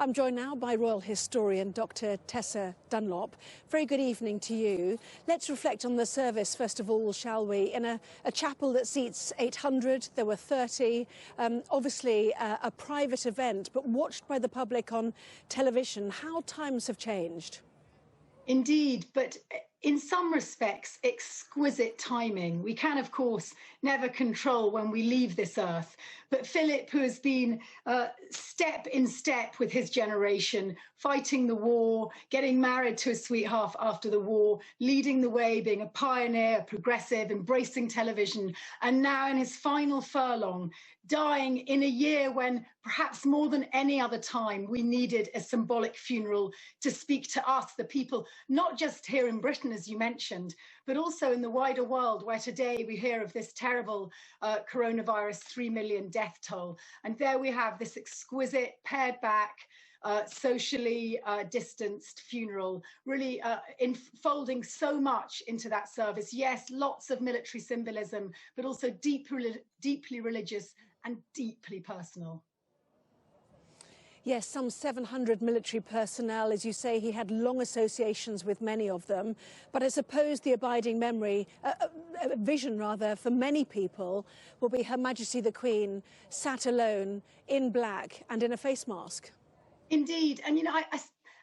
I'm joined now by royal historian Dr. Tessa Dunlop. Very good evening to you. Let's reflect on the service, first of all, shall we? In a chapel that seats 800, there were 30. Obviously a private event, but watched by the public on television. How times have changed. Indeed, but in some respects, exquisite timing. We can, of course, never control when we leave this earth. But Philip, who has been step in step with his generation, fighting the war, getting married to his sweetheart after the war, leading the way, being a pioneer, a progressive, embracing television, and now in his final furlong, dying in a year when perhaps more than any other time we needed a symbolic funeral to speak to us, the people, not just here in Britain, as you mentioned, but also in the wider world, where today we hear of this terrible coronavirus 3 million death toll. And there we have this exquisite, pared back, socially distanced funeral, really enfolding so much into that service. Yes, lots of military symbolism, but also deeply religious and deeply personal. Yes, some 700 military personnel. As you say, he had long associations with many of them. But I suppose the abiding memory, vision rather, for many people will be Her Majesty the Queen sat alone in black and in a face mask. Indeed. And, you know,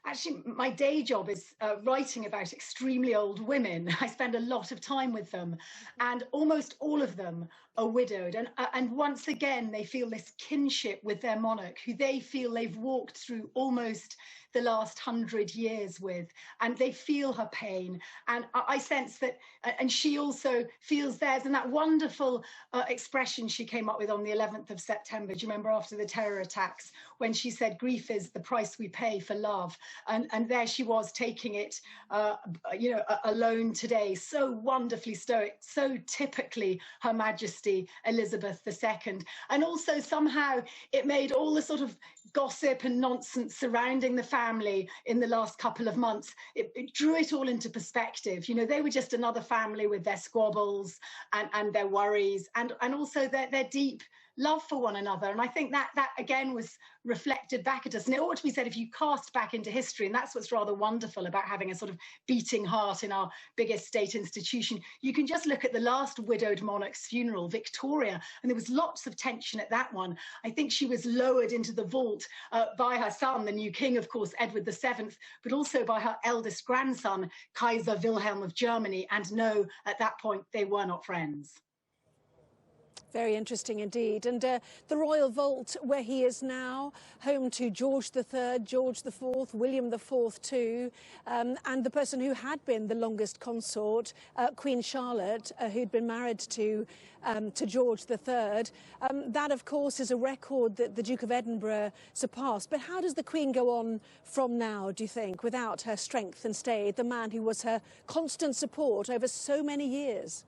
actually, my day job is writing about extremely old women. I spend a lot of time with them, and almost all of them are widowed. And once again, they feel this kinship with their monarch, who they feel they've walked through almost the last 100 years with, and they feel her pain. And I sense that, and she also feels theirs. And that wonderful expression she came up with on the 11th of September, do you remember, after the terror attacks, when she said, "Grief is the price we pay for love." And there she was taking it, you know, alone today. So wonderfully stoic, so typically Her Majesty Elizabeth II. And also somehow it made all the sort of gossip and nonsense surrounding the family in the last couple of months, it drew it all into perspective. You know, they were just another family with their squabbles and their worries, and also their deep love for one another. And I think that again was reflected back at us. And it ought to be said, if you cast back into history, and that's what's rather wonderful about having a sort of beating heart in our biggest state institution, you can just look at the last widowed monarch's funeral, Victoria, and there was lots of tension at that one. I think she was lowered into the vault by her son, the new king, of course, Edward VII, but also by her eldest grandson, Kaiser Wilhelm of Germany. And no, at that point, they were not friends. Very interesting indeed. And the Royal Vault, where he is now, home to George III, George IV, William IV too, and the person who had been the longest consort, Queen Charlotte, who'd been married to George III. That, of course, is a record that the Duke of Edinburgh surpassed. But how does the Queen go on from now, do you think, without her strength and stay, the man who was her constant support over so many years?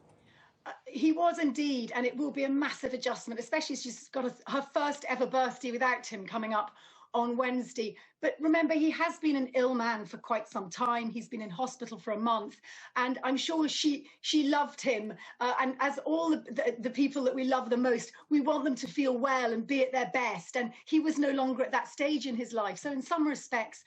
He was indeed, and it will be a massive adjustment, especially as she's got her first ever birthday without him coming up on Wednesday. But remember, he has been an ill man for quite some time. He's been in hospital for a month, and I'm sure she loved him. And as all the people that we love the most, we want them to feel well and be at their best. And he was no longer at that stage in his life. So in some respects,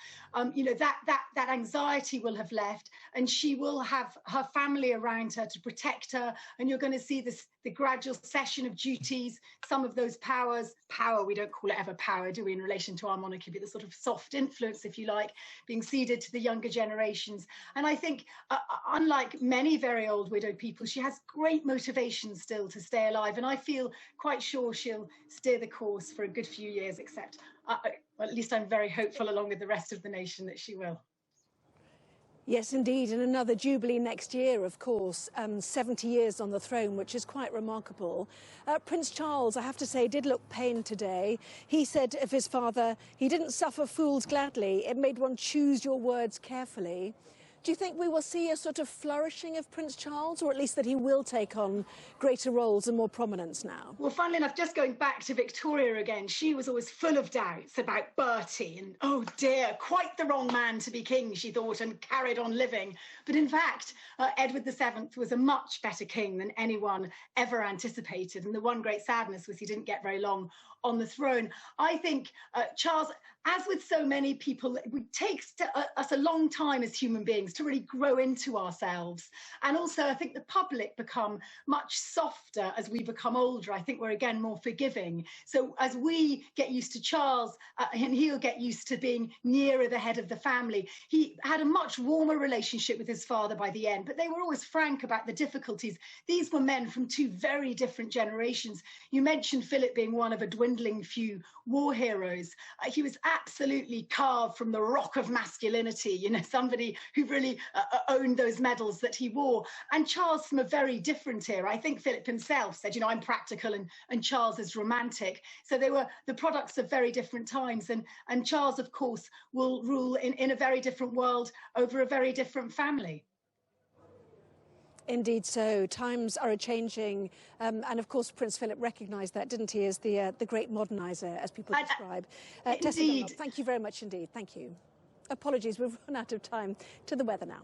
you know, that anxiety will have left, and she will have her family around her to protect her. And you're going to see the gradual cession of duties, some of those power, we don't call it ever power, do we, in relation to our monarchy, but the sort of soft influence, if you like, being ceded to the younger generations. And I think, unlike many very old widowed people, she has great motivation still to stay alive. And I feel quite sure she'll steer the course for a good few years, except, well, at least I'm very hopeful, along with the rest of the nation, that she will. Yes, indeed, and another jubilee next year, of course, 70 years on the throne, which is quite remarkable. Prince Charles, I have to say, did look pained today. He said of his father, he didn't suffer fools gladly. It made one choose your words carefully. Do you think we will see a sort of flourishing of Prince Charles, or at least that he will take on greater roles and more prominence now? Well, funnily enough, just going back to Victoria again, she was always full of doubts about Bertie, and oh dear, quite the wrong man to be king, she thought, and carried on living. But in fact, Edward VII was a much better king than anyone ever anticipated. And the one great sadness was he didn't get very long on the throne. I think Charles, as with so many people, it takes us a long time as human beings to really grow into ourselves. And also, I think the public become much softer as we become older. I think we're, again, more forgiving. So as we get used to Charles, and he'll get used to being nearer the head of the family, he had a much warmer relationship with his father by the end, but they were always frank about the difficulties. These were men from two very different generations. You mentioned Philip being one of a dwindling few war heroes. He was absolutely carved from the rock of masculinity, you know, somebody who really owned those medals that he wore. And Charles from a very different era. I think Philip himself said, you know, I'm practical and Charles is romantic. So they were the products of very different times. And Charles, of course, will rule in a very different world over a very different family. Indeed so. Times are a-changing. And of course, Prince Philip recognised that, didn't he, as the great moderniser, as people describe. Tessa Dunlop, thank you very much indeed. Thank you. Apologies, we've run out of time. To the weather now.